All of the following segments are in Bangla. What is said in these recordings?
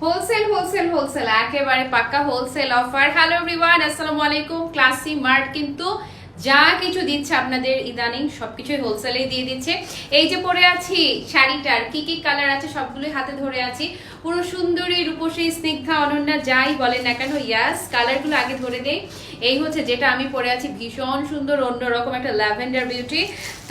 হোলসেল হোলসেল হোলসেল একেবারে পাক্কা হোলসেল অফার। হ্যালো এভরিওয়ান, আসসালামু আলাইকুম। ক্লাসি মার্ট কিন্তু যা কিছু দিচ্ছে আপনাদের ইদানিং সবকিছুই হোলসেলেই দিয়ে দিচ্ছে। এই যে পরে আছি শাড়িটার কি কি কালার আছে সবগুলোই হাতে ধরে আছি। পুরো সুন্দরী রূপসী স্নিগ্ধা অনন্যা যাই বলেন না কেন, ইয়াস কালারগুলো আগে ধরে দেই। এই হচ্ছে যেটা আমি পরে আছি, ভীষণ সুন্দর অন্যরকম একটা ল্যাভেন্ডার বিউটি।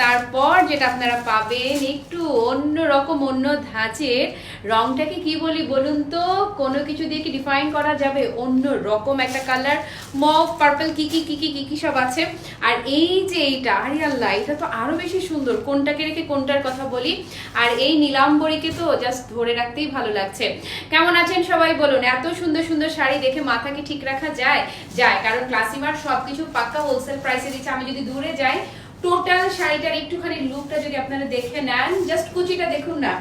তারপর যেটা আপনারা পাবেন একটু অন্যরকম অন্য ধাঁচের, রংটাকে কি বলি বলুন তো, কোনো কিছু দিয়ে কি ডিফাইন করা যাবে, অন্য রকম একটা কালার, মভ পার্পল কি কি কি কি কি কি সব আছে। আর এই যে এইটা, আরে আল্লাহ, এটা তো আরো বেশি সুন্দর। কোনটাকে রেখে কোনটার কথা বলি। আর এই নীলাম্বরীকে তো জাস্ট ধরে রাখতেই ভালো লাগছে। কেমন আছেন সবাই বলুন? এত সুন্দর সুন্দর শাড়ি দেখে মাথা কি ঠিক রাখা যায়? যায়, কারণ ক্লাসি মার্ট সবকিছু পাক্কা হোলসেল প্রাইসে দিচ্ছে। আমি যদি দূরে যাই, টোটাল শাড়িটার একটুখানি লুকটা যদি আপনারা দেখে নেন, জাস্ট কুচিটা দেখুন না,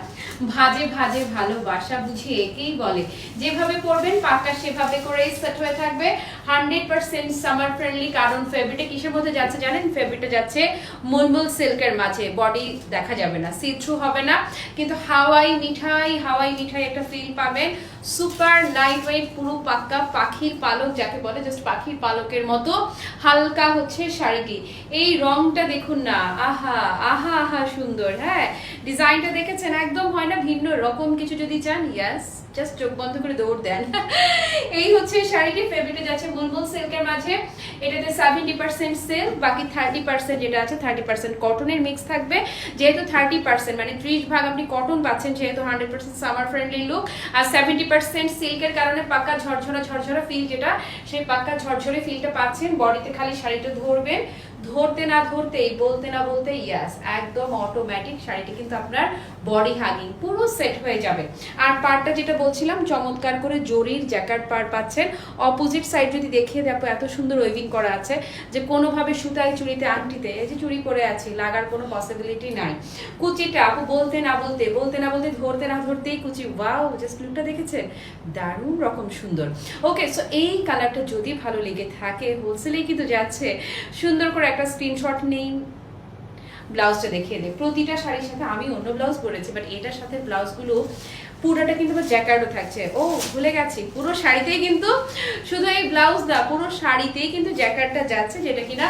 ভাজে ভাজে ভালোবাসা বুঝি একেই বলে। যেভাবে পরবেন পাক্কা সেভাবে করে সেট হয়ে থাকবে। 100% সামার ফ্রেন্ডলি, কারণ ফেব্রিকটা কিসের মধ্যে যাচ্ছে জানেন? ফেব্রিকটা যাচ্ছে মুলমুল সিল্কের মাঝে। বডি দেখা যাবে না, সি থ্রু হবে না, কিন্তু হাওয়াই মিঠাই একটা ফিল পাবেন। সুপার লাইট ওয়েট, পুরো পাক্কা পাখির পালক যাকে বলে, জাস্ট পাখির পালকের মতো হালকা হচ্ছে শাড়িটি। এই রংটা দেখুন না, আহা আহা আহা সুন্দর। হ্যাঁ, ডিজাইনটা দেখেছেন? একদম হয় না ভিন্ন রকম কিছু যদি চান, ইয়াস জাস্ট চোখ বন্ধ করে দৌড় দেন। এই হচ্ছে শাড়িটি, ফেব্রিকটা যাচ্ছে মুলমুল সিল্কের মাঝে। এটাতে 70% সিল্ক, বাকি 30% যেটা আছে 30% কটনের মিক্স থাকবে। যেহেতু 30% মানে 30 ভাগ আপনি কটন পাচ্ছেন, যেহেতু 100% সামার ফ্রেন্ডলি লুক। আর 70% সিল্কের কারণে পাক্কা ঝরঝরা ফিল, যেটা সেই পাক্কা ঝরঝরে ফিলটা পাচ্ছেন। বডিতে খালি শাড়িটা ধরবেন, ধরতে না ধরতেই, বলতে না বলতে, ইয়াস একদম অটোমেটিক শাড়িটি কিন্তু আপনার বডি হাগিং পুরো সেট হয়ে যাবে। আর পাড়টা যেটা বলছিলাম, চমৎকার করে জরির জ্যাকার্ড পাড় পাচ্ছেন। অপোজিট সাইড যদি দেখিয়ে দেখো, এত সুন্দর ওয়েভিং করা আছে যে কোনোভাবে সুতায় চুড়িতে আংটিতে এই যে চুড়ি করে আছি লাগার কোনো পসিবিলিটি নাই। কুচিটা আপু বলতে না বলতে, ধরতে না ধরতেই কুচি, ওয়াও জাস্ট লুকটা দেখেছেন, দারুণ রকম সুন্দর। ওকে, সো এই কালারটা যদি ভালো লেগে থাকে, হোলসেলেই কিন্তু যাচ্ছে। সুন্দর করে একটা স্ক্রিনশট নেই, ব্লাউজটা দেখিয়ে দে। প্রতিটা শাড়ির সাথে আমি অন্য ব্লাউজ পরেছি, বাট এটার সাথে ব্লাউজগুলো পুরোটা কিন্তু জ্যাকার্ডও থাকছে। ও ভুলে গেছি, পুরো শাড়িতেই কিন্তু, শুধু এই ব্লাউজ না, পুরো শাড়িতেই কিন্তু জ্যাকার্ডটা যাচ্ছে, যেটা কিনা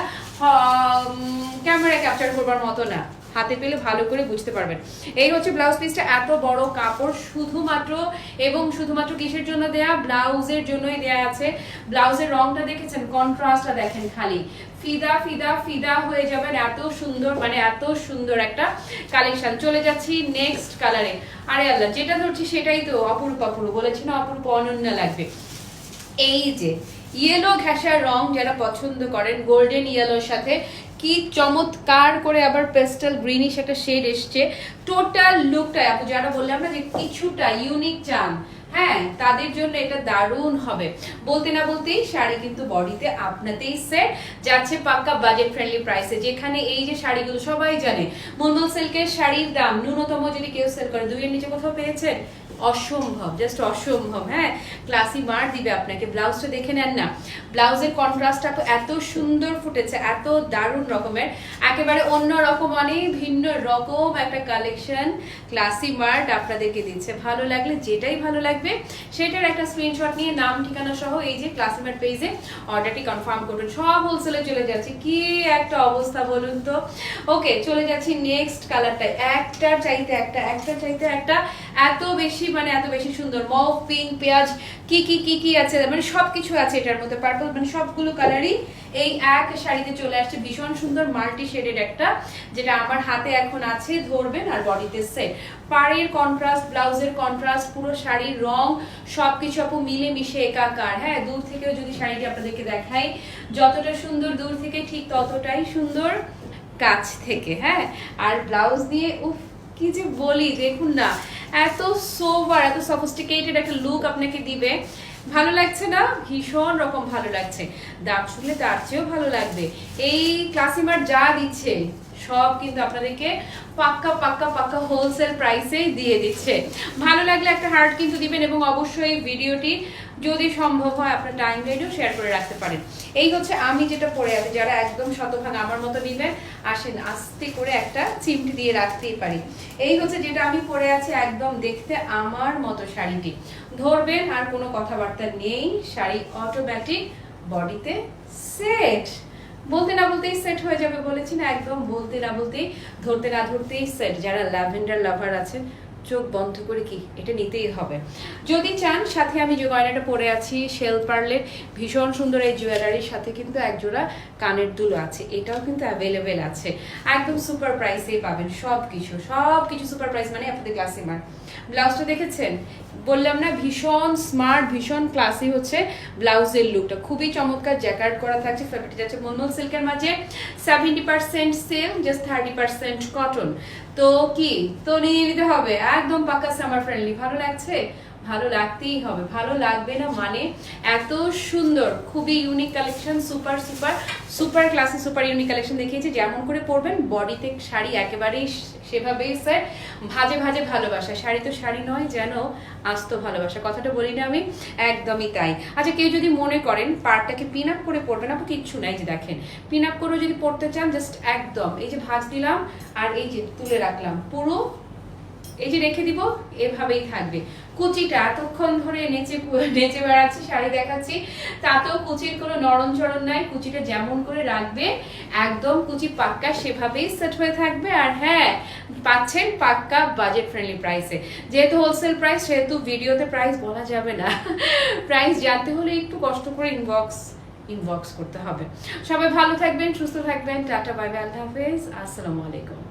ক্যামেরায় ক্যাপচার করবার মতো না, হাতে পেলে ভালো করে বুঝতে পারবেন। এই হচ্ছে ব্লাউজ পিসটা, এত বড় কাপড় শুধুমাত্র কিসের জন্য দেয়া? ব্লাউজের জন্যই দেয়া আছে। ব্লাউজের রংটা দেখেছেন, কন্ট্রাস্টটা দেখেন, খালি ফিদা ফিদা ফিদা হয়ে যাবেন। এত সুন্দর, মানে এত সুন্দর একটা কালেকশন। চলে যাচ্ছি নেক্সট কালারে। আরে আল্লাহ, যেটা ধরছি সেটাই তো অপরূপ বলেছি না, অপরূপ অনন্য লাগবে। এই যে ইয়েলো ঘেঁষার রং যারা পছন্দ করেন, গোল্ডেন ইয়েলোর সাথে কি চমৎকার করে আবার পেস্টেল গ্রিনিশ একটা শেড এসছে। টোটাল লুকটা আপু যারা বললাম না যে কিছুটা ইউনিক চান, হ্যাঁ, তাদের জন্য এটা দারুণ হবে। বলতে না বলতেই শাড়ি কিন্তু বডিতে আপনাতেই সেট যাচ্ছে পাক্কা বাজেট ফ্রেন্ডলি প্রাইসে। যেখানে এই যে শাড়িগুলো সবাই জানে, মুলমুল সিল্কের শাড়ির দাম ন্যূনতম যদি কেউ সেল করে 2 এর নিচে কোথাও পেয়েছেন? অসম্ভব, জাস্ট অসম্ভব। হ্যাঁ, ক্লাসি মার্ট দিবে আপনাকে। ব্লাউজটা দেখে নেন না, ব্লাউজের কন্ট্রাস্টটা এত সুন্দর ফুটেছে, এত দারুণ রকমের, একেবারে অন্য রকম, অনেক ভিন্ন রকম একটা কালেকশন ক্লাসি মার্ট আপনাদেরকে দিচ্ছে। ভালো লাগলে, যেটাই ভালো লাগবে সেটার একটা স্ক্রিনশট নিয়ে নাম ঠিকানা সহ এই যে ক্লাসি মার্ট পেজে অর্ডারটি কনফার্ম করুন। সব হোলসেলে চলে যাচ্ছে, কি একটা অবস্থা বলুন তো। ওকে, চলে যাচ্ছি নেক্সট কালারটা। একটার চাইতে একটা এত বেশি, মানে এত বেশি সুন্দর। মভ, পিঙ্ক, পেঁয়াজ, কি আছে, মানে সবকিছু আছে এটার মধ্যে, পার্পল, মানে সবগুলো কালারই এই এক শাড়িতে চলে আসছে। ভীষণ সুন্দর মাল্টি শেডেড একটা, যেটা আমার হাতে এখন আছে, ধরবেন আর বডিতে সেট। পাড়ের কন্ট্রাস্ট, ব্লাউজের কন্ট্রাস্ট, পুরো শাড়ির রং সবকিছু আপু মিলে মিশে একাকার। হ্যাঁ, দূর থেকেও যদি শাড়িটি আপনাদেরকে দেখাই, যতটা সুন্দর দূর থেকে ঠিক ততটাই সুন্দর কাছ থেকে। হ্যাঁ, আর ব্লাউজ দিয়ে উফ কি যে বলি, দেখুন না, এত সোভার, এত সফিস্টিকেটেড একটা লুক আপনাকে দিবে। ভালো লাগছে না? ভীষণ রকম ভালো লাগছে। দাম শুনলে তার চেয়েও ভালো লাগবে। এই ক্লাসি মার্ট যা দিচ্ছে সব কিন্তু আপনাদেরকে পাক্কা পাক্কা পাক্কা হোলসেল প্রাইসেই দিয়ে দিচ্ছে। ভালো লাগলে একটা হার্ট কিন্তু দিবেন এবং অবশ্যই ভিডিওটি যদি সম্ভব হয় আপনার টাইম লাইনেও শেয়ার করে রাখতে পারেন। এই হচ্ছে আমি যেটা পরে আছি, যারা একদম শতভাগ আমার মতো নিবেন আসেন আস্তে করে একটা চিমটি দিয়ে রাখতেই পারি। এই হচ্ছে যেটা আমি পরে আছি, একদম দেখতে আমার মতো শাড়িটি ধরবেন আর কোনো কথাবার্তা নেই, শাড়ি অটোমেটিক বডিতে সেট, বলতে না বলতেই সেট হয়ে যাবে বলেছি না, একদম বলতে না বলতেই ধরতে না ধরতেই সেট। যারা ল্যাভেন্ডার লাভার আছেন চোখ বন্ধ করে কি এটা নিতেই হবে যদি চান। সাথে আমি যে গয়নাটা পরে আছি শেল পার্লের ভীষণ সুন্দর এই জুয়েলারির সাথে কিন্তু একজোড়া কানের দুল আছে, এটাও কিন্তু অ্যাভেলেবেল আছে, একদম সুপার প্রাইসেই পাবেন সব কিছু সুপার প্রাইস মানে আপনাদের ক্লাসি মার। ব্লাউজটা দেখেছেন, বললাম না ভীষণ স্মার্ট ভীষণ ক্লাসি হচ্ছে ব্লাউজের লুকটা, খুবই চমৎকার জ্যাকার্ড করা থাকছে। ফ্যাব্রিকটা যাচ্ছে মলমল সিল্কের মাঝে, 70% সেল, জাস্ট 30% কটন। তো কি তো নিয়ে নিতে হবে, একদম পাক্কা সামার ফ্রেন্ডলি। ভালো লাগছে, ভালো লাগতেই হবে, ভালো লাগবে না মানে এত সুন্দর, খুবই unique collection, super super super classy super unique collection দেখিয়েছি। যেমন করে পরবেন বডিতে শাড়ি একেবারেই সেভাবেই স্যার ভাজে ভাজে ভালোবাসা, শাড়ি তো শাড়ি নয় যেন আস্ত ভালোবাসা, কথাটা বলি না আমি, একদমই তাই। আচ্ছা কেউ যদি মনে করেন পার্টটাকে পিন আপ করে পরবেন, আপু কিচ্ছু নাই, যে দেখেন পিন আপ করে যদি পরতে চান জাস্ট একদম এই যে ভাঁজ দিলাম আর এই যে তুলে রাখলাম, পুরো এই যে রেখে দিব এভাবেই থাকবে। কুচিটা এতক্ষণ ধরে নেচে বেড়াচ্ছি শাড়ি দেখাচ্ছি, তাতেও কুচির কোনো নরম চরণ নাই, কুচিটা যেমন করে রাখবে একদম কুচি পাক্কা সেভাবেই সেট হয়ে থাকবে। আর হ্যাঁ পাচ্ছেন পাক্কা বাজেট ফ্রেন্ডলি প্রাইসে, যেহেতু হোলসেল প্রাইস সেহেতু ভিডিওতে প্রাইস বলা যাবে না, প্রাইস জানতে হলে একটু কষ্ট করে ইনবক্স করতে হবে। সবাই ভালো থাকবেন, সুস্থ থাকবেন, টাটা বাই বাই, আল্লাহ হাফেজ, আসসালামু আলাইকুম।